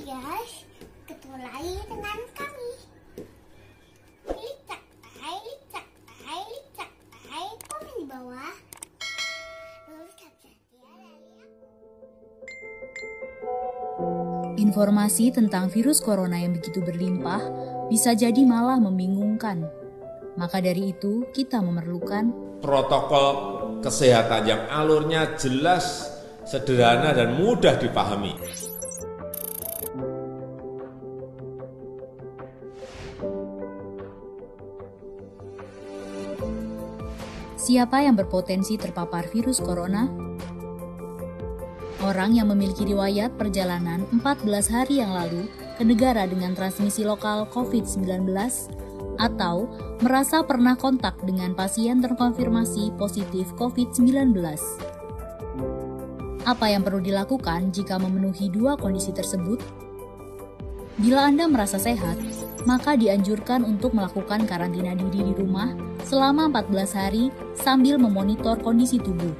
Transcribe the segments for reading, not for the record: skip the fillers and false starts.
guys, ketemu lagi dengan kami. Licak tai, komen di bawah. Lalu subscribe ya dari aku. Informasi tentang virus corona yang begitu berlimpah bisa jadi malah membingungkan. Maka dari itu, kita memerlukan protokol kesehatan yang alurnya jelas, sederhana, dan mudah dipahami. Siapa yang berpotensi terpapar virus corona? Orang yang memiliki riwayat perjalanan 14 hari yang lalu ke negara dengan transmisi lokal COVID-19 atau merasa pernah kontak dengan pasien terkonfirmasi positif COVID-19. Apa yang perlu dilakukan jika memenuhi dua kondisi tersebut? Bila Anda merasa sehat, maka dianjurkan untuk melakukan karantina diri di rumah selama 14 hari sambil memonitor kondisi tubuh.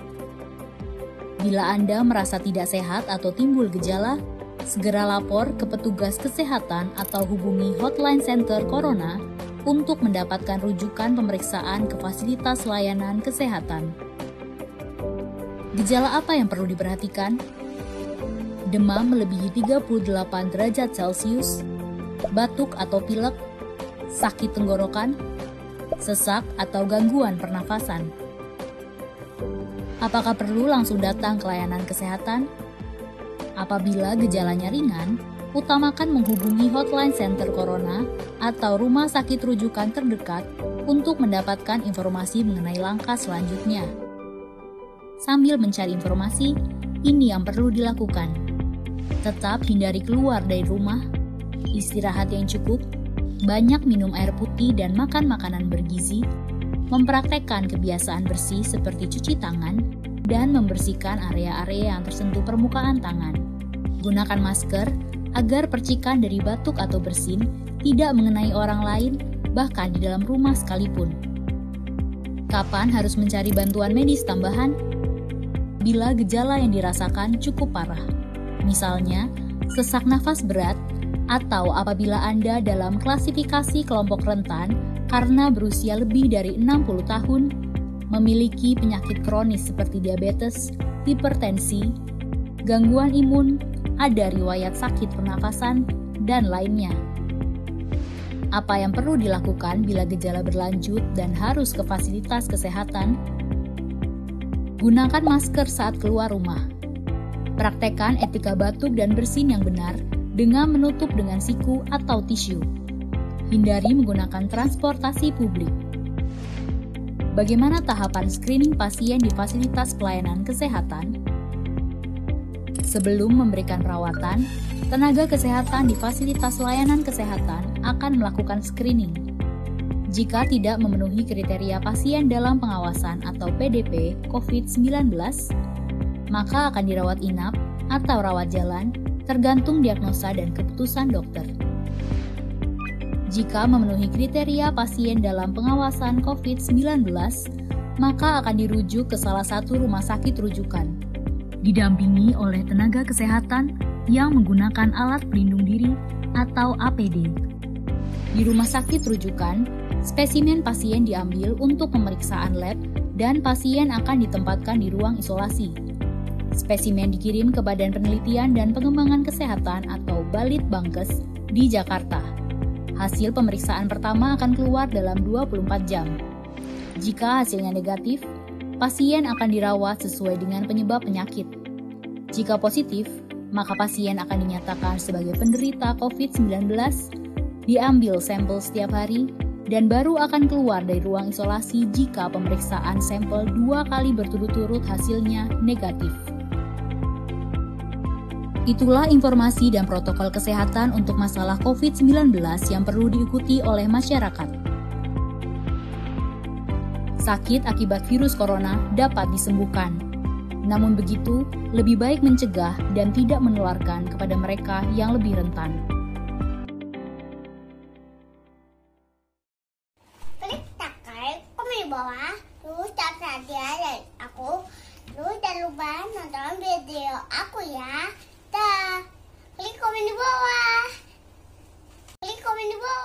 Bila Anda merasa tidak sehat atau timbul gejala, segera lapor ke petugas kesehatan atau hubungi hotline center Corona untuk mendapatkan rujukan pemeriksaan ke fasilitas layanan kesehatan. Gejala apa yang perlu diperhatikan? Demam melebihi 38 derajat Celcius, batuk atau pilek, sakit tenggorokan, sesak atau gangguan pernafasan. Apakah perlu langsung datang ke layanan kesehatan? Apabila gejalanya ringan, utamakan menghubungi hotline center Corona atau rumah sakit rujukan terdekat untuk mendapatkan informasi mengenai langkah selanjutnya. Sambil mencari informasi, ini yang perlu dilakukan. Tetap hindari keluar dari rumah, istirahat yang cukup, banyak minum air putih dan makan makanan bergizi, mempraktekkan kebiasaan bersih seperti cuci tangan, dan membersihkan area-area yang tersentuh permukaan tangan. Gunakan masker agar percikan dari batuk atau bersin tidak mengenai orang lain, bahkan di dalam rumah sekalipun. Kapan harus mencari bantuan medis tambahan? Bila gejala yang dirasakan cukup parah, misalnya sesak nafas berat, atau apabila Anda dalam klasifikasi kelompok rentan karena berusia lebih dari 60 tahun, memiliki penyakit kronis seperti diabetes, hipertensi, gangguan imun, ada riwayat sakit pernafasan, dan lainnya. Apa yang perlu dilakukan bila gejala berlanjut dan harus ke fasilitas kesehatan? Gunakan masker saat keluar rumah. Praktekkan etika batuk dan bersin yang benar dengan menutup dengan siku atau tisu. Hindari menggunakan transportasi publik. Bagaimana tahapan screening pasien di fasilitas pelayanan kesehatan? Sebelum memberikan perawatan, tenaga kesehatan di fasilitas layanan kesehatan akan melakukan screening. Jika tidak memenuhi kriteria pasien dalam pengawasan atau PDP COVID-19, maka akan dirawat inap atau rawat jalan, tergantung diagnosa dan keputusan dokter. Jika memenuhi kriteria pasien dalam pengawasan COVID-19, maka akan dirujuk ke salah satu rumah sakit rujukan, didampingi oleh tenaga kesehatan yang menggunakan alat pelindung diri atau APD. Di rumah sakit rujukan, spesimen pasien diambil untuk pemeriksaan lab dan pasien akan ditempatkan di ruang isolasi. Spesimen dikirim ke Badan Penelitian dan Pengembangan Kesehatan atau Balitbangkes di Jakarta. Hasil pemeriksaan pertama akan keluar dalam 24 jam. Jika hasilnya negatif, pasien akan dirawat sesuai dengan penyebab penyakit. Jika positif, maka pasien akan dinyatakan sebagai penderita COVID-19, diambil sampel setiap hari, dan baru akan keluar dari ruang isolasi jika pemeriksaan sampel 2 kali berturut-turut hasilnya negatif. Itulah informasi dan protokol kesehatan untuk masalah COVID-19 yang perlu diikuti oleh masyarakat. Sakit akibat virus corona dapat disembuhkan. Namun begitu, lebih baik mencegah dan tidak menularkan kepada mereka yang lebih rentan. Klik komen di bawah. Terus subscribe ya dari aku. Terus jangan lupa nonton video aku ya. Klik komen di bawah. ini Bu.